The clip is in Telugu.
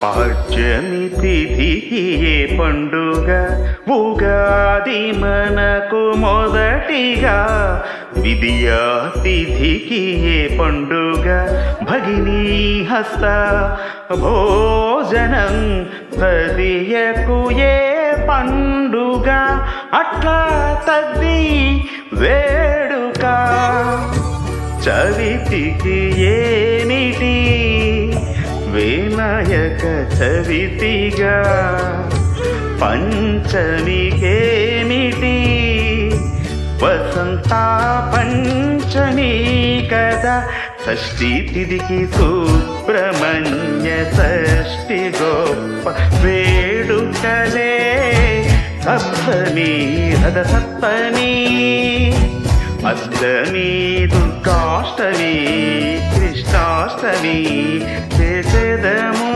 పాడ్యమి తిథికి ఏ పండుగ ఉగాది మనకు మొదటిగా విద్యా తిథికి ఏ పండుగ భగినీ హస్త భోజనం తదియకు ఏ పండుగ అట్లా తద్ది వేడుక చవితికి ఏమిటి వినాయక చవితిగా పంచమికేమిటి వసంత పంచమి కదా షష్ఠి తిథికి సుబ్రహ్మణ్య షష్ఠి గొప్ప వేడుకలే సప్తమి రథ సప్తమి అష్టమి దుర్గాష్టమి కృష్ణాష్టమి చేసేదము